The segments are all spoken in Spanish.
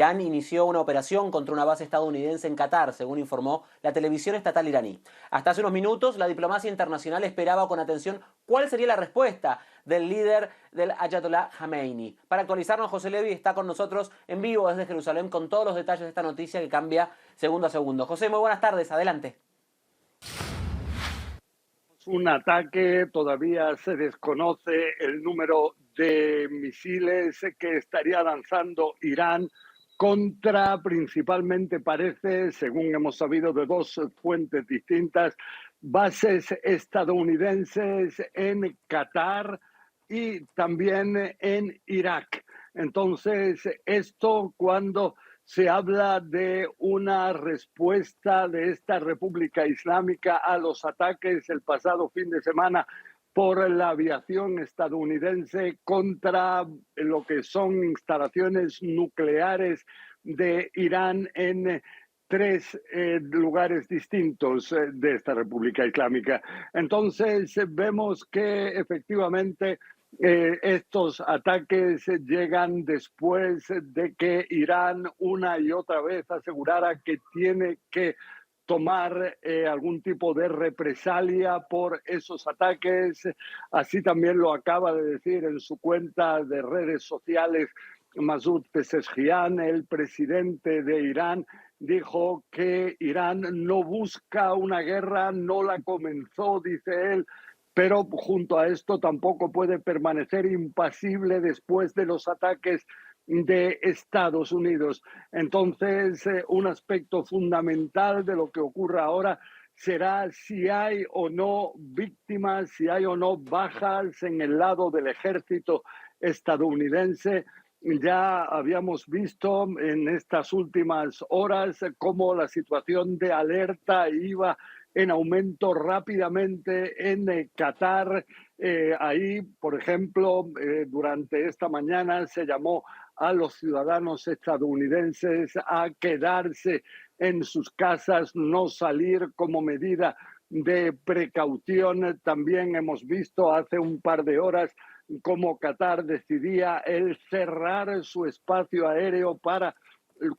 Irán inició una operación contra una base estadounidense en Qatar, según informó la televisión estatal iraní. Hasta hace unos minutos, la diplomacia internacional esperaba con atención cuál sería la respuesta del líder del Ayatollah Khamenei. Para actualizarnos, José Levi está con nosotros en vivo desde Jerusalén con todos los detalles de esta noticia que cambia segundo a segundo. José, muy buenas tardes, adelante. Un ataque, todavía se desconoce el número de misiles que estaría lanzando Irán contra, principalmente parece, según hemos sabido de dos fuentes distintas, bases estadounidenses en Qatar y también en Irak. Entonces, esto cuando se habla de una respuesta de esta República Islámica a los ataques el pasado fin de semana por la aviación estadounidense contra lo que son instalaciones nucleares de Irán en tres lugares distintos de esta República Islámica. Entonces vemos que efectivamente estos ataques llegan después de que Irán una y otra vez asegurara que tiene que tomar algún tipo de represalia por esos ataques. Así también lo acaba de decir en su cuenta de redes sociales Masoud Pezeshkian, el presidente de Irán. Dijo que Irán no busca una guerra, no la comenzó, dice él, pero junto a esto tampoco puede permanecer impasible después de los ataques de Estados Unidos. Entonces, un aspecto fundamental de lo que ocurra ahora será si hay o no víctimas, si hay o no bajas en el lado del ejército estadounidense. Ya habíamos visto en estas últimas horas cómo la situación de alerta iba en aumento rápidamente en Qatar. Ahí, por ejemplo, durante esta mañana se llamó a los ciudadanos estadounidenses a quedarse en sus casas, no salir como medida de precaución. También hemos visto hace un par de horas cómo Qatar decidía el cerrar su espacio aéreo para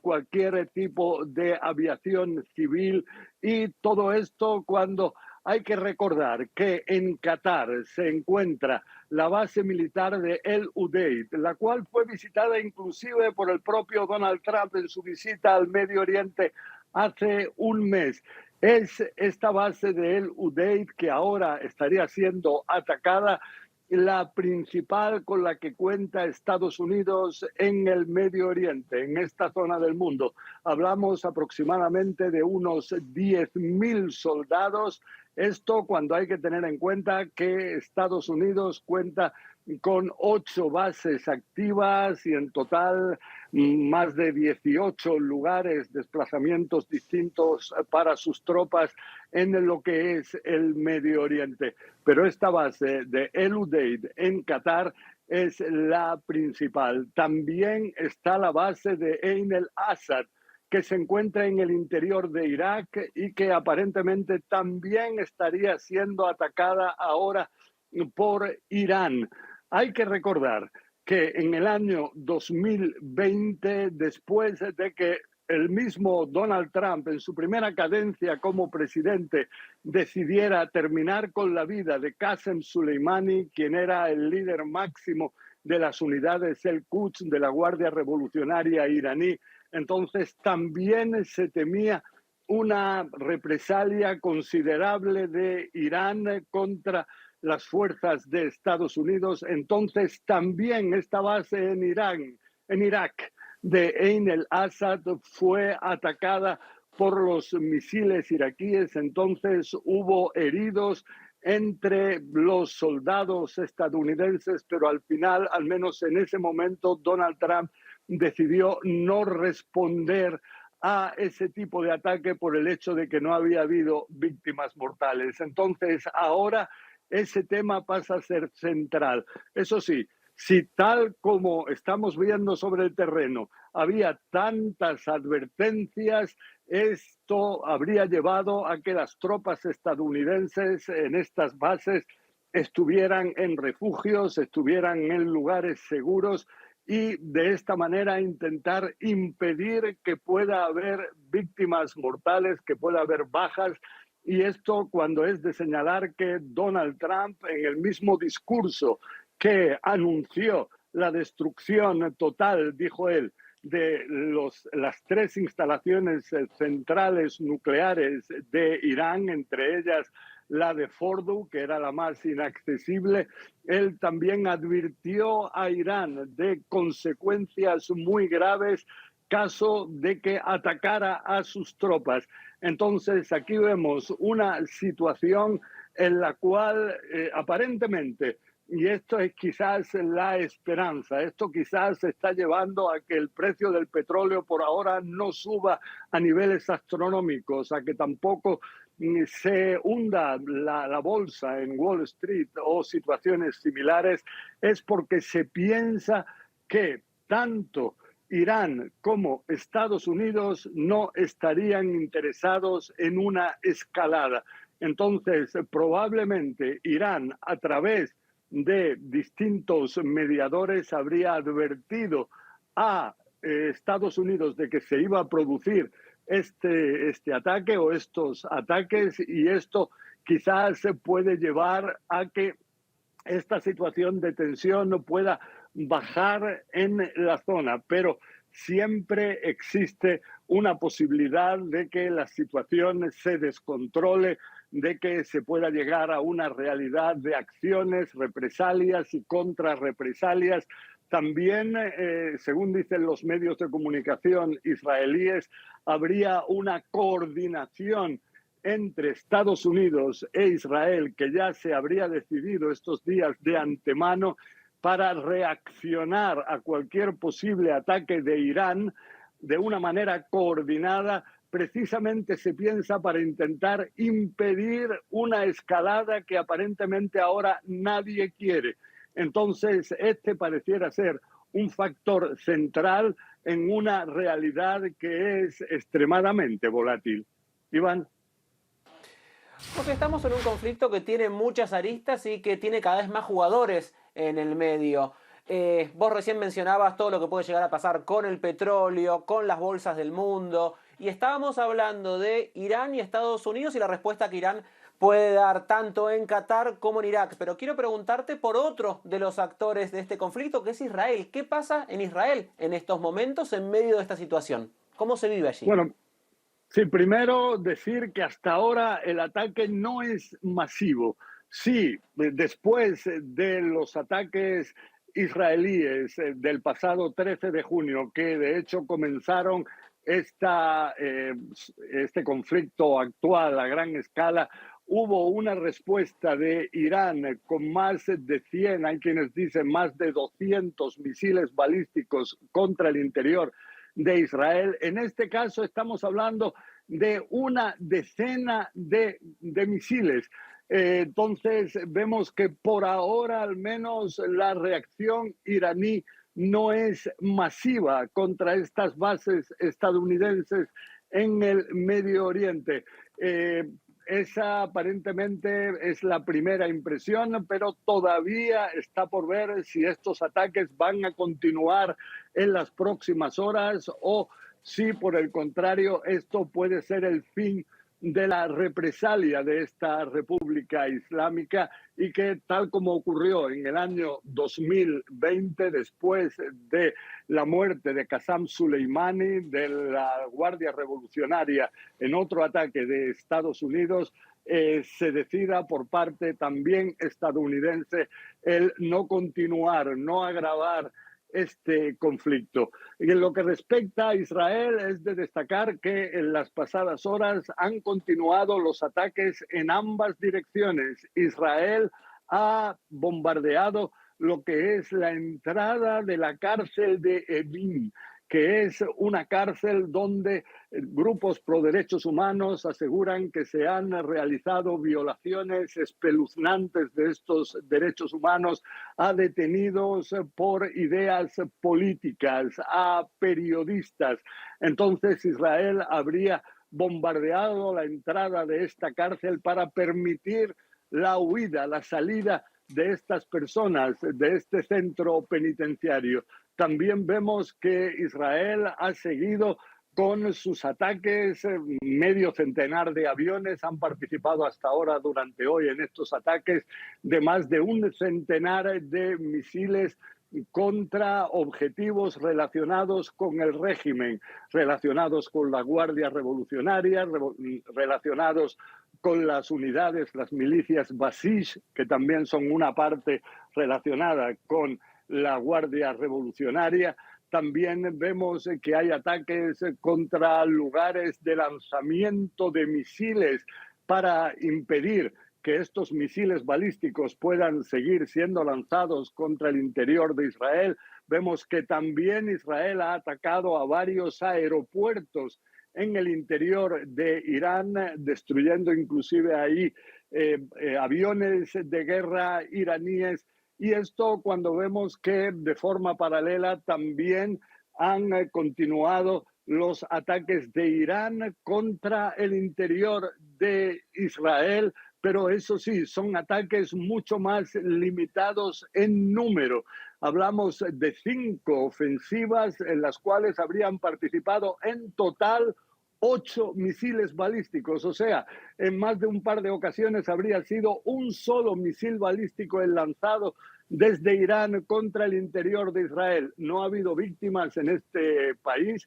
cualquier tipo de aviación civil, y todo esto cuando hay que recordar que en Qatar se encuentra la base militar de El Udeid, la cual fue visitada inclusive por el propio Donald Trump en su visita al Medio Oriente hace un mes. Es esta base de El Udeid que ahora estaría siendo atacada, la principal con la que cuenta Estados Unidos en el Medio Oriente, en esta zona del mundo. Hablamos aproximadamente de unos 10.000 soldados. Esto cuando hay que tener en cuenta que Estados Unidos cuenta con 8 bases activas y en total más de 18 lugares, desplazamientos distintos para sus tropas en lo que es el Medio Oriente. Pero esta base de El Udeid en Qatar es la principal. También está la base de Ain el-Assad, que se encuentra en el interior de Irak y que aparentemente también estaría siendo atacada ahora por Irán. Hay que recordar que en el año 2020, después de que el mismo Donald Trump en su primera cadencia como presidente decidiera terminar con la vida de Qasem Soleimani, quien era el líder máximo de las unidades El-Quds de la Guardia Revolucionaria iraní, entonces también se temía una represalia considerable de Irán contra las fuerzas de Estados Unidos. Entonces también esta base en Irak, de Ain el-Assad fue atacada por los misiles iraquíes. Entonces hubo heridos entre los soldados estadounidenses, pero al final, al menos en ese momento, Donald Trump decidió no responder a ese tipo de ataque por el hecho de que no había habido víctimas mortales. Entonces, ahora ese tema pasa a ser central. Eso sí, si tal como estamos viendo sobre el terreno había tantas advertencias, esto habría llevado a que las tropas estadounidenses en estas bases estuvieran en refugios, estuvieran en lugares seguros, y de esta manera intentar impedir que pueda haber víctimas mortales, que pueda haber bajas. Y esto cuando es de señalar que Donald Trump, en el mismo discurso que anunció la destrucción total, dijo él, de las tres instalaciones centrales nucleares de Irán, entre ellas la de Fordow, que era la más inaccesible, él también advirtió a Irán de consecuencias muy graves caso de que atacara a sus tropas. Entonces, aquí vemos una situación en la cual aparentemente, y esto es quizás la esperanza, esto quizás está llevando a que el precio del petróleo por ahora no suba a niveles astronómicos, a que tampoco se hunda la bolsa en Wall Street o situaciones similares, es porque se piensa que tanto Irán como Estados Unidos no estarían interesados en una escalada. Entonces, probablemente Irán, a través de distintos mediadores, habría advertido a Estados Unidos de que se iba a producir este ataque o estos ataques, y esto quizás se puede llevar a que esta situación de tensión no pueda bajar en la zona, pero siempre existe una posibilidad de que la situación se descontrole, de que se pueda llegar a una realidad de acciones, represalias y contrarrepresalias. También, según dicen los medios de comunicación israelíes, habría una coordinación entre Estados Unidos e Israel, que ya se habría decidido estos días de antemano para reaccionar a cualquier posible ataque de Irán de una manera coordinada. Precisamente se piensa para intentar impedir una escalada que aparentemente ahora nadie quiere. Entonces, este pareciera ser un factor central en una realidad que es extremadamente volátil. Iván. Porque estamos en un conflicto que tiene muchas aristas y que tiene cada vez más jugadores en el medio. Vos recién mencionabas todo lo que puede llegar a pasar con el petróleo, con las bolsas del mundo, y estábamos hablando de Irán y Estados Unidos y la respuesta que Irán puede dar tanto en Qatar como en Irak. Pero quiero preguntarte por otro de los actores de este conflicto, que es Israel. ¿Qué pasa en Israel en estos momentos en medio de esta situación? ¿Cómo se vive allí? Bueno, sí, primero decir que hasta ahora el ataque no es masivo. Sí, después de los ataques israelíes del pasado 13 de junio, que de hecho comenzaron este conflicto actual a gran escala, hubo una respuesta de Irán con más de 100, hay quienes dicen más de 200 misiles balísticos contra el interior de Israel. En este caso estamos hablando de una decena de misiles. Entonces vemos que por ahora al menos la reacción iraní no es masiva contra estas bases estadounidenses en el Medio Oriente. Esa aparentemente es la primera impresión, pero todavía está por ver si estos ataques van a continuar en las próximas horas o si por el contrario esto puede ser el fin de la represalia de esta República Islámica, y que tal como ocurrió en el año 2020, después de la muerte de Qasem Soleimani, de la Guardia Revolucionaria, en otro ataque de Estados Unidos, se decida por parte también estadounidense el no continuar, no agravar este conflicto. Y en lo que respecta a Israel, es de destacar que en las pasadas horas han continuado los ataques en ambas direcciones. Israel ha bombardeado lo que es la entrada de la cárcel de Evin, que es una cárcel donde grupos pro derechos humanos aseguran que se han realizado violaciones espeluznantes de estos derechos humanos a detenidos por ideas políticas, a periodistas. Entonces Israel habría bombardeado la entrada de esta cárcel para permitir la huida, la salida de estas personas, de este centro penitenciario. También vemos que Israel ha seguido con sus ataques. Medio centenar de aviones han participado hasta ahora durante hoy en estos ataques, de más de un centenar de misiles contra objetivos relacionados con el régimen, relacionados con la Guardia Revolucionaria, relacionados con las unidades, las milicias Basij, que también son una parte relacionada con la Guardia Revolucionaria. También vemos que hay ataques contra lugares de lanzamiento de misiles para impedir que estos misiles balísticos puedan seguir siendo lanzados contra el interior de Israel. Vemos que también Israel ha atacado a varios aeropuertos en el interior de Irán, destruyendo inclusive ahí aviones de guerra iraníes. Y esto cuando vemos que de forma paralela también han continuado los ataques de Irán contra el interior de Israel, pero eso sí, son ataques mucho más limitados en número. Hablamos de 5 ofensivas en las cuales habrían participado en total 8 misiles balísticos, o sea, en más de un par de ocasiones habría sido un solo misil balístico el lanzado desde Irán contra el interior de Israel. No ha habido víctimas en este país,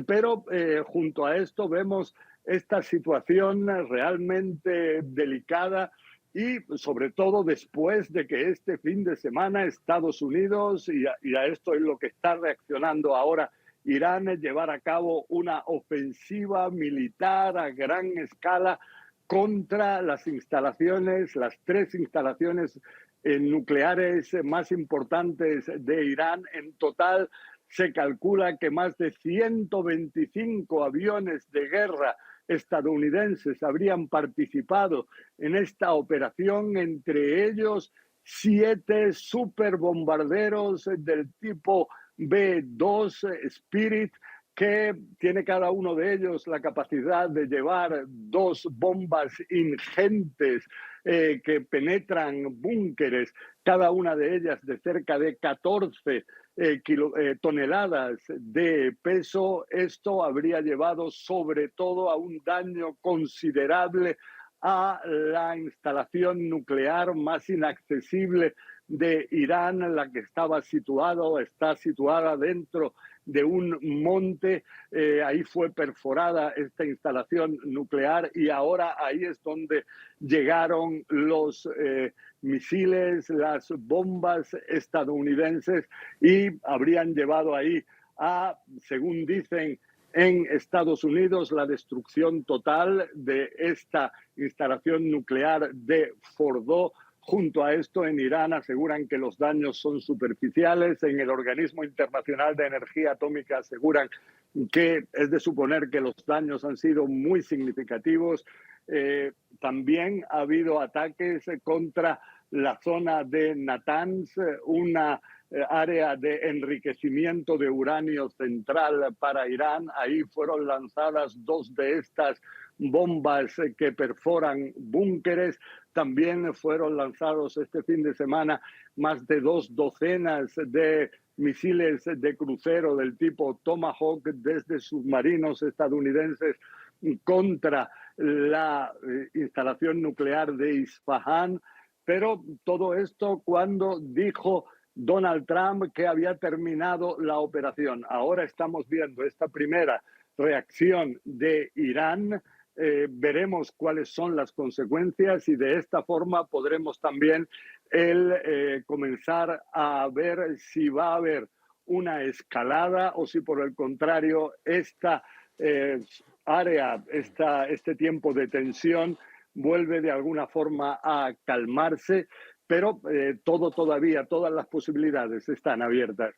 pero junto a esto vemos esta situación realmente delicada y sobre todo después de que este fin de semana Estados Unidos, y a esto es lo que está reaccionando ahora Irán, llevar a cabo una ofensiva militar a gran escala contra las instalaciones, las 3 instalaciones nucleares más importantes de Irán. En total se calcula que más de 125 aviones de guerra estadounidenses habrían participado en esta operación, entre ellos 7 superbombarderos del tipo B-2 Spirit, que tiene cada uno de ellos la capacidad de llevar 2 bombas ingentes que penetran búnkeres, cada una de ellas de cerca de 14 toneladas de peso. Esto habría llevado sobre todo a un daño considerable a la instalación nuclear más inaccesible de Irán, la que está situada dentro de un monte. Ahí fue perforada esta instalación nuclear y ahora ahí es donde llegaron los misiles, las bombas estadounidenses, y habrían llevado ahí a, según dicen en Estados Unidos, la destrucción total de esta instalación nuclear de Fordow. Junto a esto, en Irán aseguran que los daños son superficiales. En el Organismo Internacional de Energía Atómica aseguran que es de suponer que los daños han sido muy significativos. También ha habido ataques contra la zona de Natanz, una área de enriquecimiento de uranio central para Irán. Ahí fueron lanzadas 2 de estas bombas que perforan búnkeres. También fueron lanzados este fin de semana más de 2 docenas de misiles de crucero del tipo Tomahawk desde submarinos estadounidenses contra la instalación nuclear de Isfahán. Pero todo esto cuando dijo Donald Trump que había terminado la operación. Ahora estamos viendo esta primera reacción de Irán. Veremos cuáles son las consecuencias y de esta forma podremos también comenzar a ver si va a haber una escalada o si por el contrario esta área, este tiempo de tensión vuelve de alguna forma a calmarse, pero todas las posibilidades están abiertas.